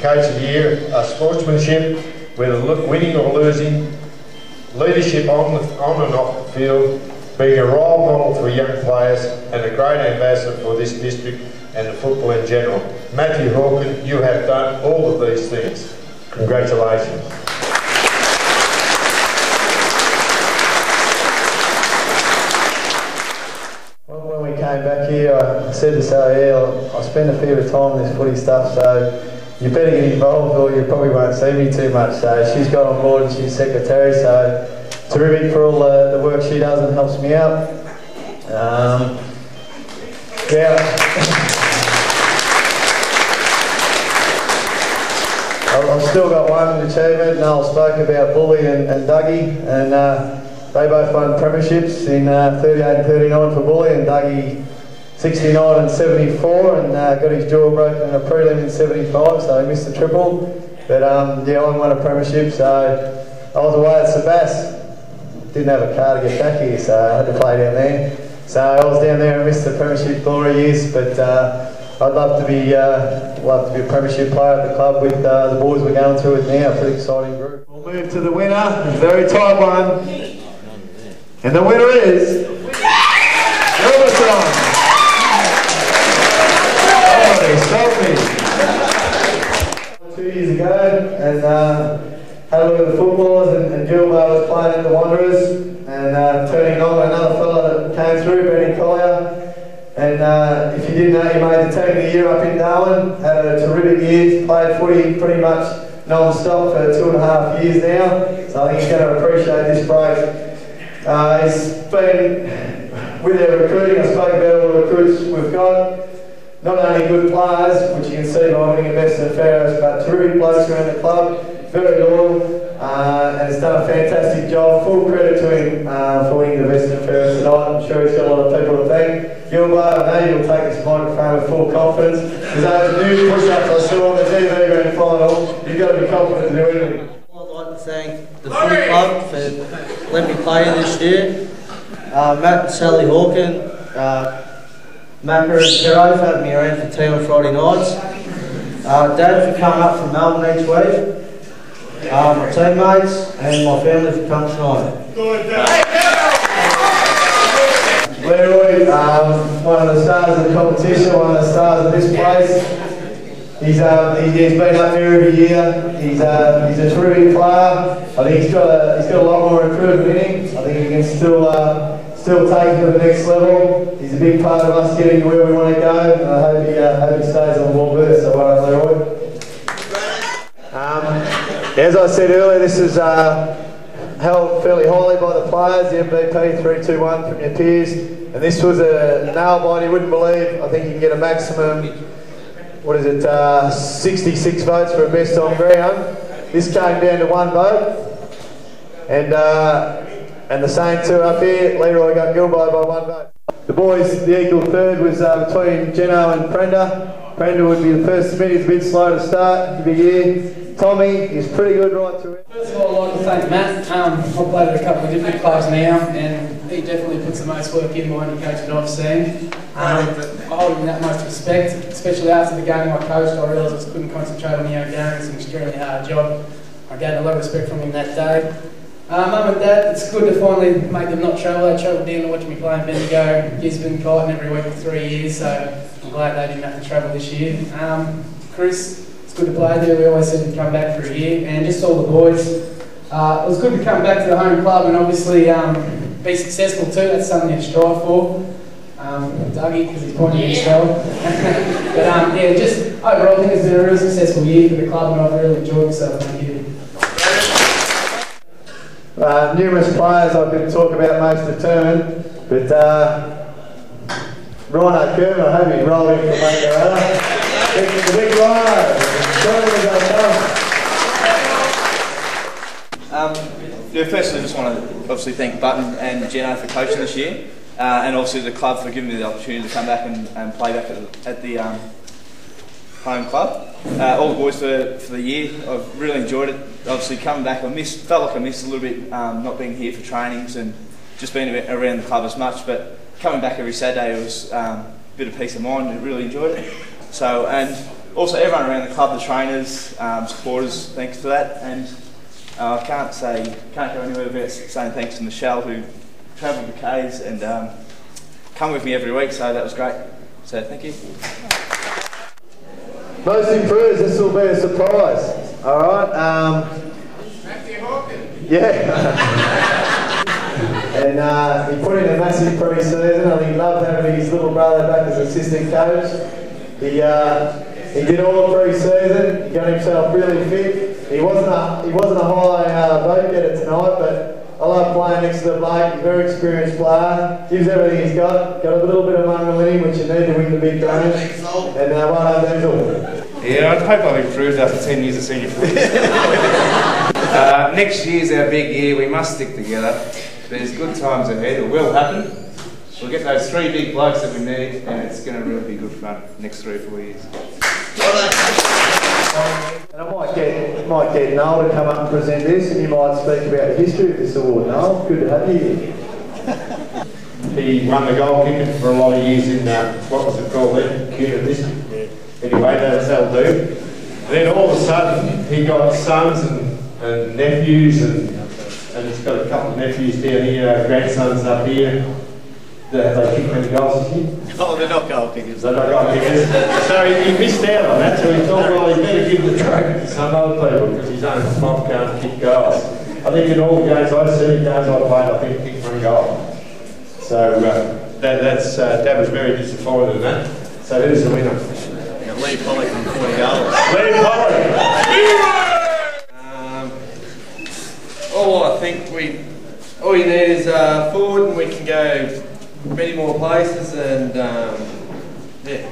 Coach of the Year are sportsmanship, whether winning or losing, leadership on and off the field, being a role model for young players, and a great ambassador for this district and the football in general. Matt Hawken, you have done all of these things. Congratulations. When we came back here, I said to Sally, I spend a fair bit of time on this footy stuff, so you better get involved or you probably won't see me too much. So she's got on board and she's secretary, so terrific for all the work she does and helps me out. I've still got one achievement. Noel spoke about Bully and Dougie, and they both won premierships in 38 and 39 for Bully, and Dougie 69 and 74, and got his jaw broken in a prelim in 75, so he missed the triple. But yeah, I won a premiership, so I was away at Sebas. Didn't have a car to get back here, so I had to play down there. So I was down there and missed the premiership glory years, but I'd love to be a premiership player at the club with the boys we're going through it now. Pretty exciting group. We'll move to the winner, a very tight one, and the winner is Gilbert. Oh, he stopped me. 2 years ago, and had a look at the footballers, and Gilbert was playing at the Wanderers, and turning on another fella that came through, Benny Collier. And if you didn't know, he made the team of the year up in Darwin, had a terrific year, played footy pretty much non-stop for 2.5 years now, so I think he's going to appreciate this break. He's been, with our recruiting, I spoke about all the recruits we've got, not only good players, which you can see by winning the best at Fairest, but terrific blokes around the club, very loyal, and he's done a fantastic job. Full credit to him for winning the best at Fairest tonight. I'm sure he's got a lot of people to thank. Gilbert, I know you'll take this microphone with full confidence, because those new push-ups I saw on the TV grand final, you've got to be confident to do anything. I'd like to thank the footy club for letting me play this year. Matt and Sally Hawken, Macca and Perro for having me around for tea on Friday nights. Dad for coming up from Melbourne each week. My teammates and my family for coming tonight. Leroy, one of the stars of the competition, one of the stars of this place. He's been up there every year. He's a terrific player. I think he's got a lot more improvement in him. I think he can still take it to the next level. He's a big part of us getting to where we want to go, and I hope he stays on board with us. So well done, Leroy. As I said earlier, this is held fairly highly by the players, the MVP 3-2-1 from your peers, and this was a nail biter you wouldn't believe. I think you can get a maximum, 66 votes for a best on ground. This came down to 1 vote, and the same two up here. Leroy got Gilbert by 1 vote. The boys, the equal third was between Geno and Prenda. Prenda would be the first to admit he's a bit slow to start, big year. Tommy is pretty good right through it. First of all, I'd like to thank Matt. I've played at a couple of different clubs now, and he definitely puts the most work in behind the coach that I've seen. I hold him that much respect, especially after the game I coached. I realised I just couldn't concentrate on the own game. It's an extremely hard job. I gained a lot of respect from him that day. Mum and Dad, it's good to finally make them not travel. They travelled down to watch me play in Bendigo, Gisborne, Kyneton every week for 3 years, so I'm glad they didn't have to travel this year. Chris, it's good to play there. We always said he'd come back for a year, and just all the boys. It was good to come back to the home club and obviously be successful too. That's something to strive for. Dougie, because he's pointing at himself. But yeah, just overall, I think it's been a really successful year for the club, and I've really enjoyed myself. Thank you. Numerous players I could talk about most of the tournament, but Noel Kervin, I hope he's rolling for Gunbower. The big Rhino. Yeah, firstly, I just want to obviously thank Button and Geno for coaching this year, and obviously the club for giving me the opportunity to come back and play back at the home club. All the boys for the year, I've really enjoyed it. Obviously coming back, felt like I missed a little bit not being here for trainings and just being around the club as much, but coming back every Saturday, it was a bit of peace of mind and really enjoyed it. So, and also everyone around the club, the trainers, supporters, thanks for that. And I can't go anywhere without saying thanks to Michelle, who travelled the K's and come with me every week, so that was great. So thank you. Most improved, this will be a surprise. Alright, Matt Hawken. yeah. And he put in a massive pre-season, and he loved having his little brother back as assistant coach. He did all the pre-season, he got himself really fit. He wasn't a high vote getter tonight, but I love playing next to the bloke. He's a very experienced player, gives everything he's got a little bit of money in him, which you need to win the big games. And well done, Denzel. Yeah, I hope I've improved after 10 years of senior football. Next year's our big year, we must stick together. There's good times ahead, it will happen. We'll get those 3 big blokes that we need, and it's going to really be good fun next 3 or 4 years. And I might get Noel to come up and present this, and you might speak about the history of this award. Noel, good to have you here. He won the goal kicking for a lot of years in, what was it called then? Cunard District. Anyway, that's how it'll do. Then all of a sudden, he got sons and nephews, and he's got a couple of nephews down here, grandsons up here. They kick many goals this year? Oh, they're not goal kickers. They're not goal kickers. So he missed out on that, so he thought, well, he better give the trophy to some other people because his own mum can't kick goals. I think in all the games I've seen, games I played, I think he kicked 1 goal. So Dad was very disappointed in that. So who's the winner? Lee Pollock from 40 goals. Lee Pollock! I think all you need is forward, and we can go many more places, and yeah,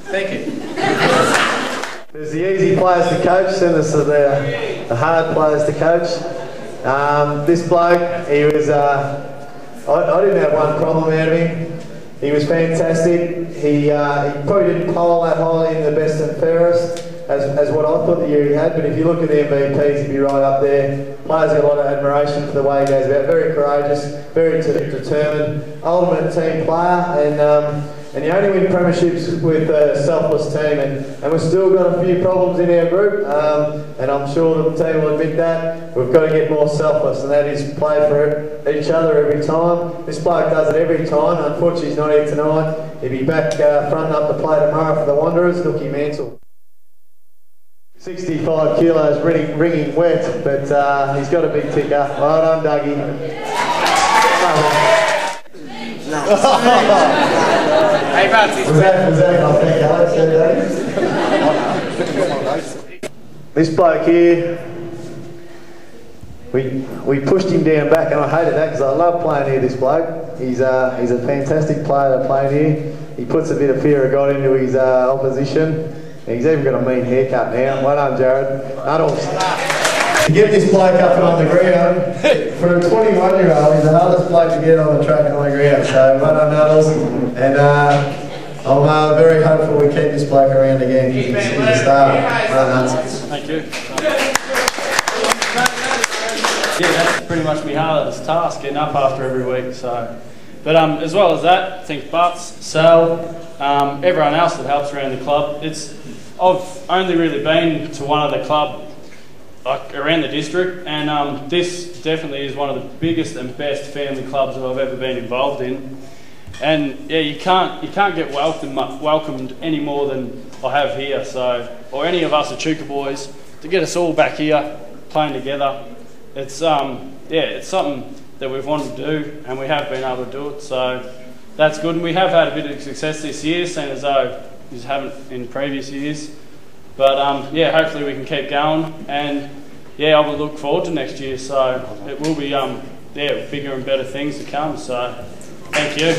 thank you. There's the easy players to coach, and there's the hard players to coach. This bloke, he was, I didn't have one problem out of him. He was fantastic. He probably didn't poll that highly in the best and fairest as what I thought the year he had, but if you look at the MVPs, he'd be right up there. Players got a lot of admiration for the way he goes about. Very courageous, very determined, ultimate team player, and you only win premierships with a selfless team, and we've still got a few problems in our group, and I'm sure the team will admit that. We've got to get more selfless, and that is play for each other every time. This bloke does it every time. Unfortunately, he's not here tonight. He'll be back fronting up the play tomorrow for the Wanderers, Nookie Mansell. 65 kilos, ringing wet, but he's got a big ticker. Well done, Dougie. Hey, Bubsy. Was that I think Alex said? This bloke here, we pushed him down back, and I hated that because I love playing here. This bloke, he's a fantastic player to play here. He puts a bit of fear of God into his opposition. He's even got a mean haircut now. Well done, Jared. Nuttles. To get this bloke up and on the ground, for a 21-year-old, he's the hardest bloke to get on the track and on the ground. So well done, Nuttles. And I'm very hopeful we keep this bloke around again. He's a star. Well done. Thank you. Yeah, that's pretty much my hardest task, getting up after every week. So, but as well as that, I think Butts, Sal, everyone else that helps around the club. I've only really been to one other club around the district, and this definitely is one of the biggest and best family clubs that I've ever been involved in. And yeah, you can't get welcomed any more than I have here. So, or any of us Echuca boys, to get us all back here playing together. It's it's something that we've wanted to do, and we have been able to do it. So that's good, and we have had a bit of success this year, seeing as though we haven't in previous years. But yeah, hopefully we can keep going, and yeah, I will look forward to next year. So it will be bigger and better things to come. So thank you.